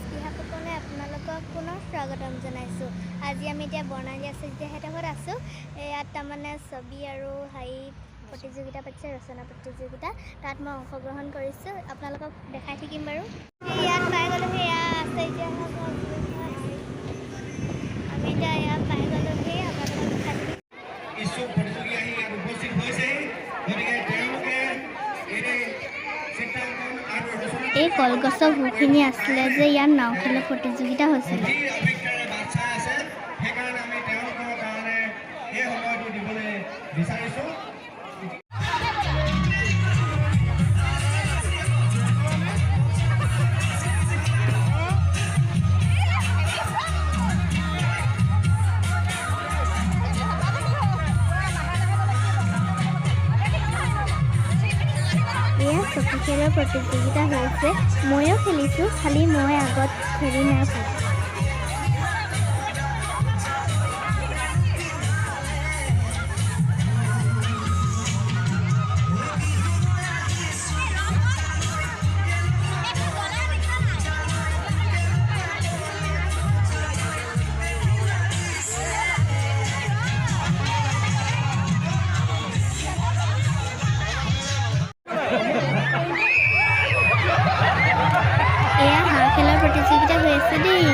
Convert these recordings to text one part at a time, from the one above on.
স্পৃহা ফুকনে আপোনালোকক পুনৰ স্বাগতম জনাইছোঁ। আজি আমি এতিয়া বৰ্ণালী আচাৰ্যহঁতৰ আছোঁ। ইয়াত তাৰমানে ছবি আৰু প্ৰতিযোগিতা পাতিছে, ৰচনা প্ৰতিযোগিতা। তাত মই অংশগ্ৰহণ কৰিছোঁ, আপোনালোকক দেখাই থাকিম বাৰু। ইয়াত পাই গ'লোহি, এয়া আচাৰ্যহঁতৰ আমি এতিয়া ইয়াত পাই গ'লোহি, আপোনালোকক দেখাই থাকিম। ইচ্ছুক প্ৰতিযোগী আহি ইয়াত উপস্থিত হৈছেহি, গতিকে তেওঁলোকে এই কলগছৰ ভূখিনি আছিলে যে ইয়াত নাও খেলৰ প্ৰতিযোগিতা হৈছিলে। সেইকাৰণে আমি তেওঁলোকৰ কাৰণে এই সময়টো দিবলৈ বিচাৰিছোঁ। এয়া চকী খেলৰ প্ৰতিযোগিতা হৈছে। ময়ো খেলিছোঁ, খালি মই আগত খেলি নাই পোৱা। এয়া হাঁহ খেলৰ প্ৰতিযোগিতা হৈ আছে দেই।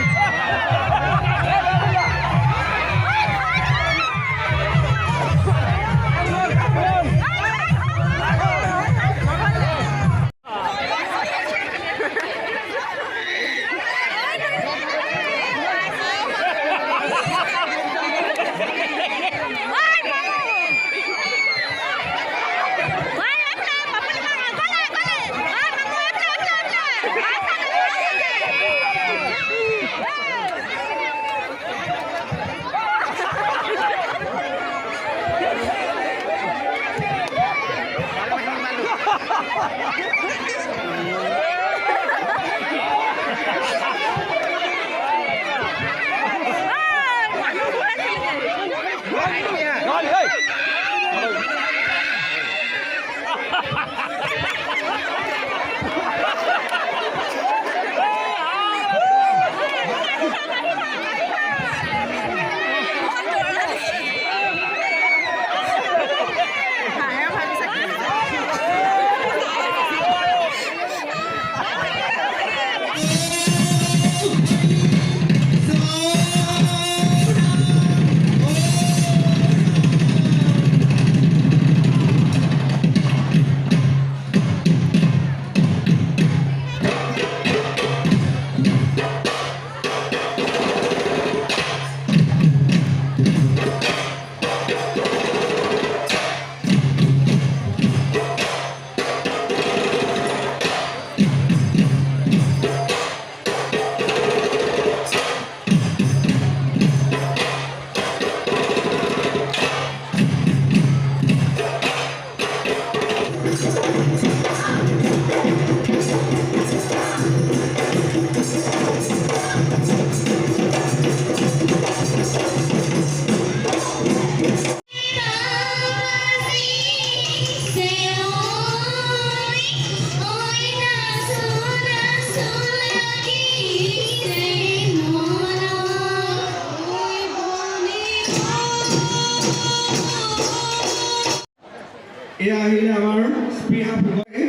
এয়া আহিলে আমাৰ স্পৃহা ফুকনে।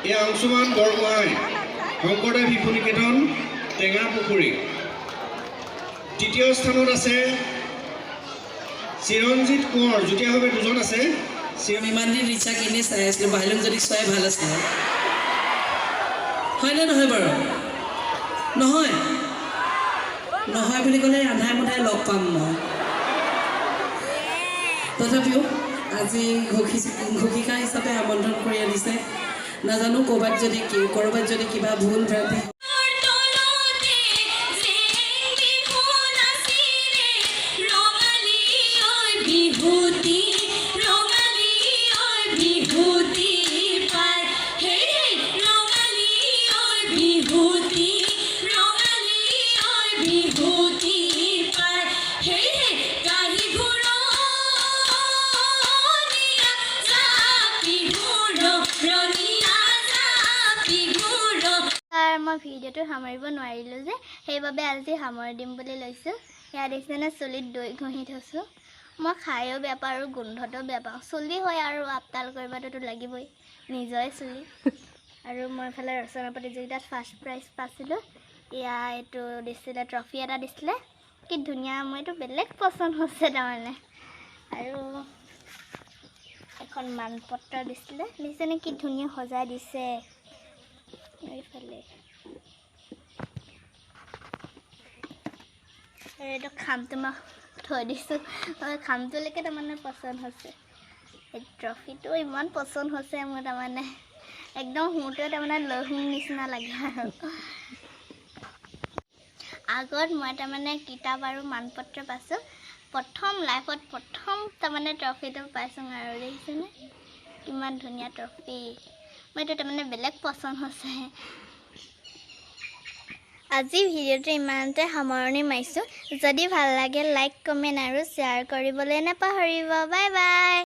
এয়া অংশুমান বৰগোহাঁই, শংকৰদেৱ শিশু নিকেতন, টেঙাপুখুৰী। তৃতীয় স্থানত আছে চিৰঞ্জিত কোঁৱৰ, যুটীয়াভাৱে দুজন আছে। ইমান দিন ৰিচাক এনেই চাই আছিলোঁ, বাহিৰত যদি চোৱাই ভাল আছিলে। হয়নে নহয় বাৰু? নহয় নহয় বুলি ক'লে আন্ধাৰে মুন্ধাৰে লগ পাম মই। তথাপিও আজি ঘোষিকা হিচাপে আমন্ত্ৰণ কৰি আনিছে। নাজানো ক'ৰবাত যদি কিবা ভুল ভ্ৰান্তি এবাৰ মই ভিডিঅ'টো সামৰিব নোৱাৰিলোঁ যে সেইবাবে আজি সামৰি দিম বুলি লৈছোঁ। ইয়াত দেখিছেনে চুলিত দৈ ঘঁহি থৈছোঁ। মই খায়ো বেয়া পাওঁ আৰু গোন্ধটো বেয়া পাওঁ। চুলি হয় আৰু আপতাল কৰিবতো লাগিবই, নিজৰে চুলি। আৰু মই এইফালে ৰচনা প্ৰতিযোগিতাত ফাৰ্ষ্ট প্ৰাইজ পাইছিলোঁ। এয়া এইটো দিছিলে, ট্ৰফি এটা দিছিলে। কি ধুনীয়া, মোৰ এইটো বেলেগ পচন্দ হৈছে তাৰমানে। আৰু এখন মানপত্ৰ দিছিলে, দেখিছেনে কি ধুনীয়া সজাই দিছে। এইফালে এইটো খামটো মই থৈ দিছোঁ, খামটোলৈকে তাৰমানে পচন্দ হৈছে। এই ট্ৰফিটো ইমান পচন্দ হৈছে মোৰ তাৰমানে, একদম শুওঁতেও তাৰমানে লৈ শুওঁ নিচিনা লাগে আৰু। আগত মই তাৰমানে কিতাপ আৰু মানপত্ৰ পাইছোঁ, লাইফত প্ৰথম তাৰমানে ট্ৰফিটো পাইছোঁ আৰু দেখিছেনে কিমান ধুনীয়া ট্ৰফি। মোৰ এইটো তাৰমানে বেলেগ পচন্দ হৈছে। আজি ভিডিঅ'টো ইমানতে সামৰণি মাৰিছোঁ। যদি ভাল লাগে লাইক, কমেণ্ট আৰু শ্বেয়াৰ কৰিবলৈ নাপাহৰিব। Bye bye.